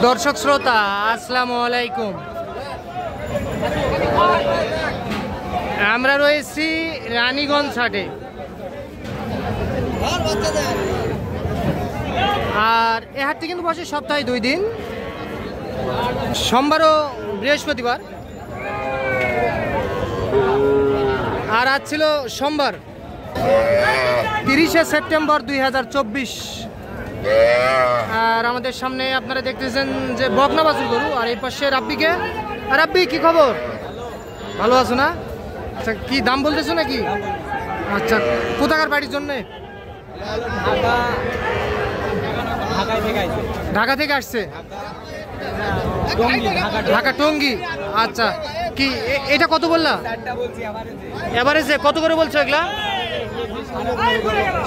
দর্শক শ্রোতা আসসালামু আলাইকুম। আমরা রয়েছি রানীগঞ্জ হাটে, আর এ হাটটি কিন্তু বসে সপ্তাহে 2 দিন, সোমবার ও বৃহস্পতিবার। আর আজ ছিল সোমবার 30শে সেপ্টেম্বর 2024। আর আমাদের সামনে আপনারা দেখতেছেন যে বকনা বাছুর গরু, আর এই পাশে রাব্বিকে। আর রাব্বি, কি খবর? ভালো আছো না? আচ্ছা, কি দাম বলতেছো নাকি? আচ্ছা, কোথাকার বাড়ির জন্যে? ঢাকা থেকে আসছে, ঢাকা টঙ্গী। আচ্ছা, কি এটা কত বললা? এভারেজে কত করে বলছো এগুলা?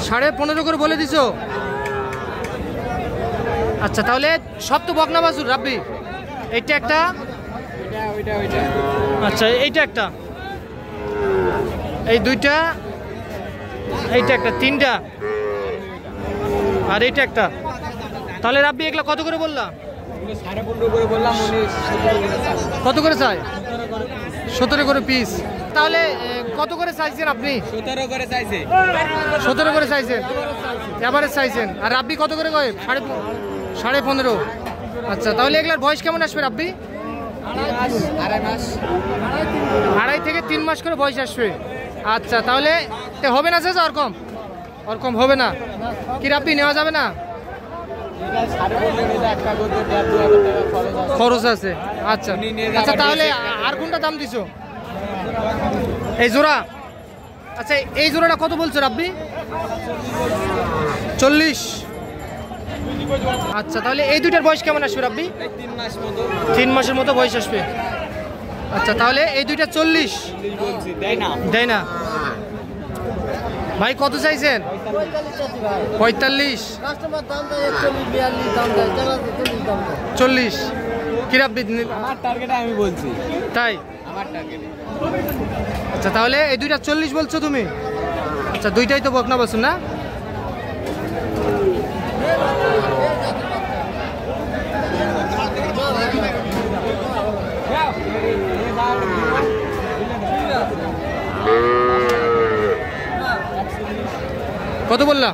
15.5 করে বলে দিছো। আচ্ছা, তাহলে সব তো বকনা বাছুর রাব্বি? এইটা একটা, আচ্ছা এইটা একটা, এই দুইটা, এইটা একটা, 3টা, আর এইটা একটা। তাহলে রাব্বি এগুলা কত করে বললা? 15.5 করে বললাম। কত করে চাই? 17 করে পিস। তাহলে কত করে চাইছেন আপনি? 17 করে চাইছে। 17 করে চাইছেন, এভারেজ চাইছেন। আর রাব্বি কত করে কয়? 15.5। আচ্ছা, তাহলে এগুলার বয়স কেমন আসবে রাব্বি? 2.5 থেকে 3 মাস করে বয়স আসবে। আচ্ছা, তাহলে হবে না চাচা? ওরকম হবে না কি রাব্বি? নেওয়া যাবে না? খরচ আছে। আচ্ছা আচ্ছা, তাহলে আর কোনটা দাম দিছো? এই জোড়া? আচ্ছা, এই জোড়াটা কত বলছো রাব্বি? 40। আচ্ছা, তাহলে এই দুইটার বয়স কেমন আসবে রাব্বি? 3 মাসের মতো বয়স আসবে। আচ্ছা, তাহলে এই দুইটা 40 দেয় না ভাই? কত চাইছেন? 45। 40 কি রাব্বি? আমার টার্গেট আমি বলছি তাই? আমার টার্গেট। আচ্ছা, তাহলে এই দুইটা 40 বলছো তুমি? আচ্ছা, দুইটাই তো বকনা বাছুর না? কত বললা?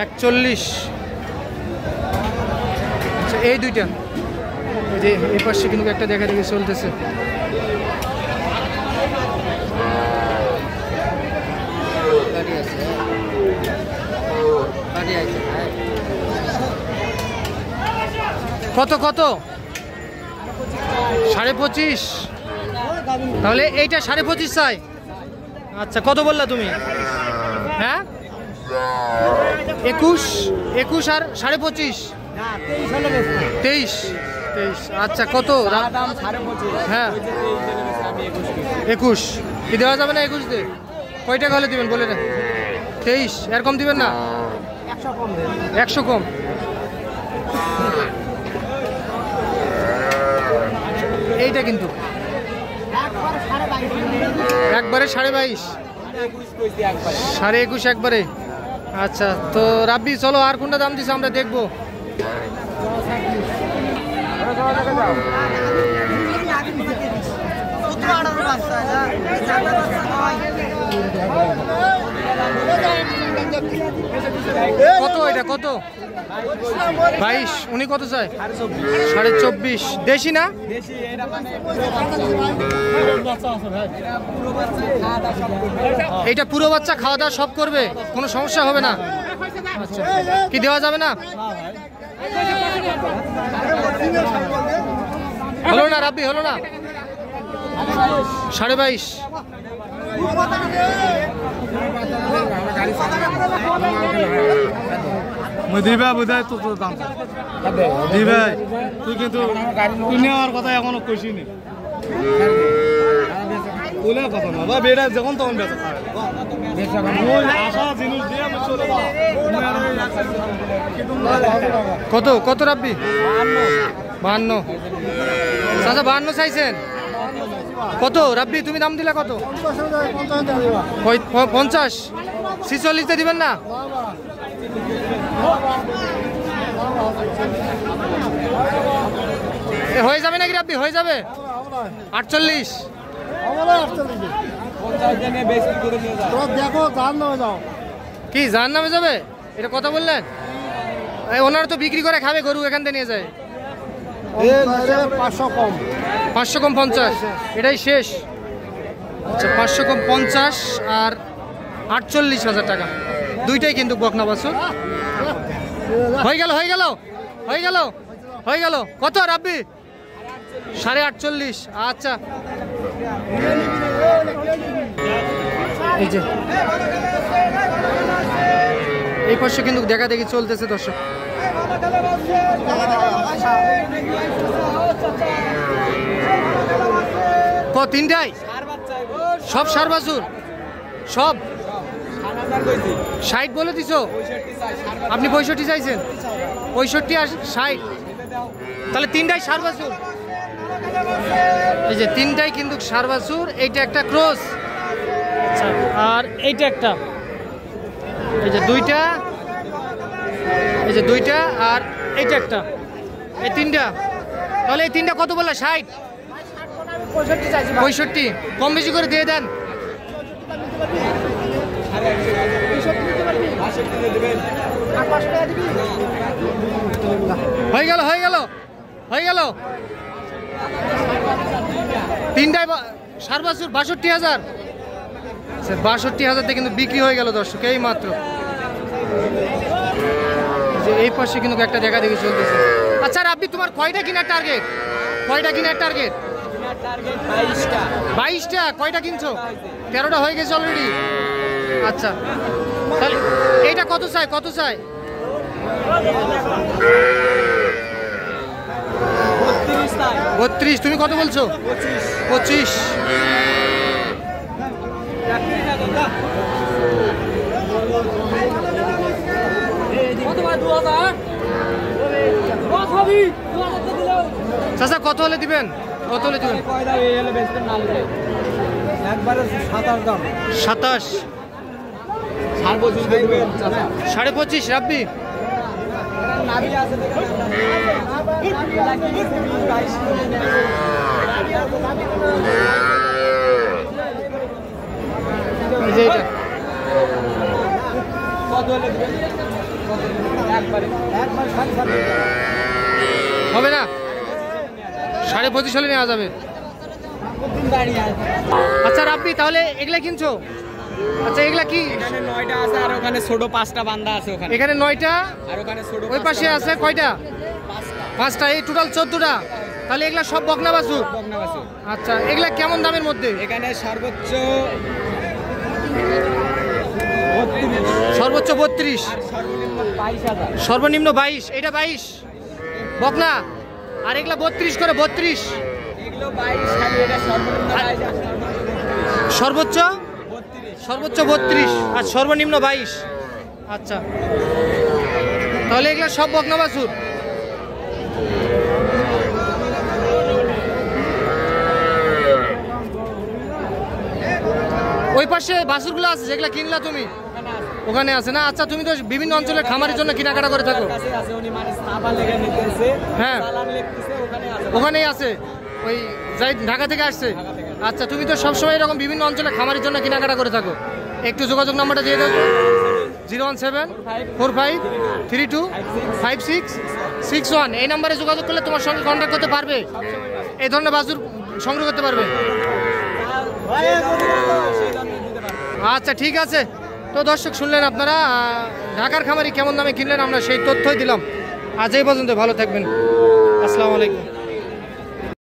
41। আচ্ছা, এই দুইটা, এই যে এই পাশে কিন্তু একটা দেখা দেখি চলতেছে। কত কত? 25.5। তাহলে এইটা 25.5 চাই। আচ্ছা, কত বললা তুমি? হ্যাঁ, 21 আর 25.5, 23। আচ্ছা, কত দাম? 25.5। হ্যাঁ, 21 কি দেওয়া যাবে না? 21 দে। কয় টাকা হলে দিবেন বলে না? 23, এরকম দিবেন না? 100 কম। এইটা কিন্তু একবারে 22.5, 21.5 একবারে। আচ্ছা, তো রাব্বি চলো, আর কোনটা দাম দিছে আমরা দেখবো। কত এটা? কত? 22। উনি কত চায়? 24.5। দেশি না? এটা পুরো বাচ্চা, খাওয়া দাওয়া সব করবে, কোনো সমস্যা হবে না? আচ্ছা, কি দেওয়া যাবে না? হলো না রাব্বি, হলো না? 22.5। দিবা বোধহয় তো দাম দিবে তুই, কিন্তু তুই নেওয়ার কথা এখনো কইসি নি। বলে কথা না বা বেড়া যখন তখন বেচা আশা জিনিস দিয়ে আমি চলে কত কত রাব্বি? 52। চাচা 52 চাইছেন? কত রাব্বি তুমি দাম দিলা কত? 50। 46 দিবেন না? এ হয়ে যাবে নাকি রাব্বি? হয়ে যাবে 48। দেখো জান নামে যাও। কি যার নামে যাবে? এটা কথা বললেন? ওনারা তো বিক্রি করে খাবে, গরু এখান থেকে নিয়ে যায়। 500 কম। 500 কম 50, এটাই শেষ। আচ্ছা 500 কম 50 আর 48,000 টাকা, দুইটাই কিন্তু বকনা বাছুর। হয়ে গেল হয়ে গেল হয়ে গেল হয়ে গেল। কত রাব্বি? 48.5। আচ্ছা এই যে এই পাশে কিন্তু দেখা দেখি চলতেছে দর্শক। তিনটাই সব সার বাছুর, সব 60 বলে দিছো আপনি? 65 চাইছেন? 65 আর 60, তাহলে তিনটাই সার বাছুর। এই যে তিনটাই কিন্তু সার বাছুর। এইটা একটা ক্রস, আর এইটা একটা, এই যে দুইটা, এই যে দুইটা, আর এইটা একটা, এই তিনটা। তাহলে এই তিনটা কত বললা? 60? 65, কম বেশি করে দিয়ে দেন। হয়ে গেল হয়ে গেল হয়ে গেল। তিনটায় সার বাছুর 62,000। 62,000 কিন্তু বিক্রি হয়ে গেল দর্শক এই মাত্র। যে এই পাশে কিন্তু একটা দেখা দেখি চলতেছে। আচ্ছা রাব্বি, তোমার কয়টা কিনার টার্গেট? কয়টা কিনার টার্গেট? 22টা। কয়টা কিনছো? 13টা হয়ে গেছে অলরেডি। আচ্ছা তাহলে এইটা কত চাই? কত চাই? 32। তুমি কত বলছো? 25। চাচা কত হলে দিবেন? কত হলে দিবেন? 27। 25.5 রাব্বি। হবে না? 25.5 হলে নেওয়া যাবে। আচ্ছা রাব্বি, তাহলে এগুলা কিনছো? আচ্ছা এগুলা কি? এখানে 9টা আছে আর ওখানে ছোট 5টা বান্দা আছে। ওখানে এখানে 9টা আর ওখানে ছোট ওই পাশে আছে কয়টা? 5টা। এই টোটাল 14টা। তাহলে এগুলা সব বকনা বাছুর? বকনা বাছুর। আচ্ছা এগুলা কেমন দামের মধ্যে? এখানে সর্বোচ্চ 32, সর্বনিম্ন 22। এটা 22 বকনা, আর এগুলা 32 করে। 32 এগুলো 22, খালি এটা সর্বনিম্ন 22 আর সর্বোচ্চ 32 আর সর্বনিম্ন 22। আচ্ছা তাহলে এগুলা সব বকনা বাছুর। ওই পাশে বাছুরগুলো আছে যেগুলা কিনলা তুমি? ওখানে আছে না? আচ্ছা তুমি তো বিভিন্ন অঞ্চলের খামারের জন্য কেনাকাটা করে থাকো। হ্যাঁ ওখানেই আছে, ওই যাই ঢাকা থেকে আসছে। আচ্ছা তুমি তো সবসময় এরকম বিভিন্ন অঞ্চলে খামারের জন্য কেনাকাটা করে থাকো। একটু যোগাযোগ নাম্বারটা দিয়ে দাও। 01745325661। এই নাম্বারে যোগাযোগ করলে তোমার সঙ্গে কন্ট্যাক্ট করতে পারবে, এই ধরনের বাছুর সংগ্রহ করতে পারবে। আচ্ছা ঠিক আছে। তো দর্শক শুনলেন আপনারা ঢাকার খামারি কেমন দামে কিনলেন, আমরা সেই তথ্যই দিলাম। আজ এই পর্যন্ত, ভালো থাকবেন। আসসালামু আলাইকুম।